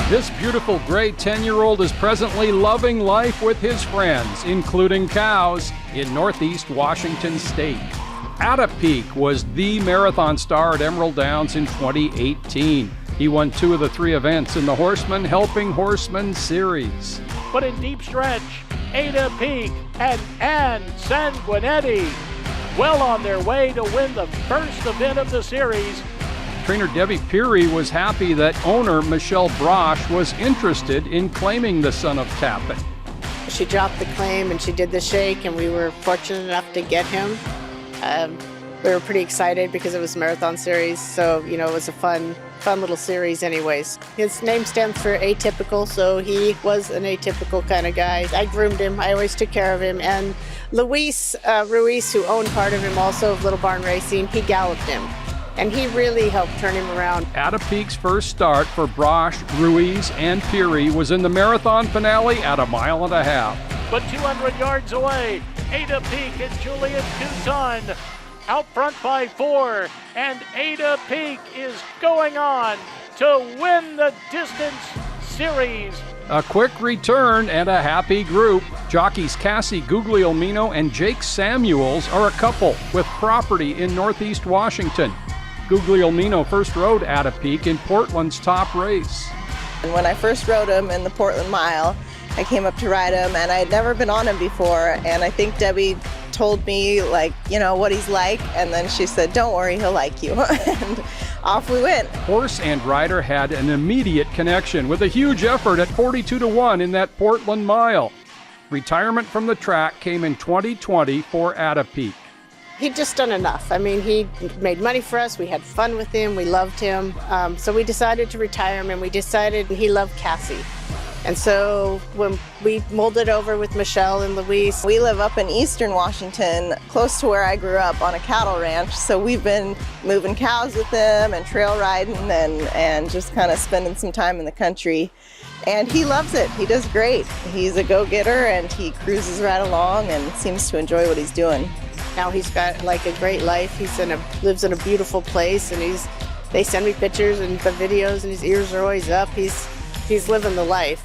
This beautiful gray 10-year-old is presently loving life with his friends, including cows, in Northeast Washington State. Atypique was the marathon star at Emerald Downs in 2018. He won 2 of the 3 events in the Horseman Helping Horsemen series. But in deep stretch, Atypique and Ann Sanguinetti well on their way to win the first event of the series. Trainer Debbie Peary was happy that owner Michelle Brosh was interested in claiming the son of Tappan. She dropped the claim and she did the shake, and we were fortunate enough to get him. We were pretty excited because it was a marathon series, so it was a fun little series anyways. His name stands for atypical, so he was an atypical kind of guy. I groomed him, I always took care of him, and Luis Ruiz, who owned part of him also of Little Barn Racing, he galloped him. And he really helped turn him around. Atypique's first start for Brosh, Ruiz, and Peary was in the marathon finale at 1.5 miles. But 200 yards away, Atypique and Julian Couton out front by 4, and Atypique is going on to win the distance series. A quick return and a happy group. Jockeys Kassie Guglielmino and Jake Samuels are a couple with property in Northeast Washington. Guglielmino first rode Atypique in Portland's top race. And when I first rode him in the Portland Mile, I came up to ride him, and I had never been on him before, and I think Debbie told me, what he's like, and then she said, "Don't worry, he'll like you." And off we went. Horse and rider had an immediate connection with a huge effort at 42-1 in that Portland Mile. Retirement from the track came in 2020 for Atypique. He'd just done enough. I mean, he made money for us. We had fun with him. We loved him. So we decided to retire him, and we decided he loved Kassie. And so when we molded over with Michelle and Luis. We live up in eastern Washington, close to where I grew up on a cattle ranch. So we've been moving cows with him and trail riding and just kind of spending some time in the country. And he loves it. He does great. He's a go-getter, and he cruises right along and seems to enjoy what he's doing. Now he's got a great life. Lives in a beautiful place, and they send me pictures and the videos, and his ears are always up. He's living the life.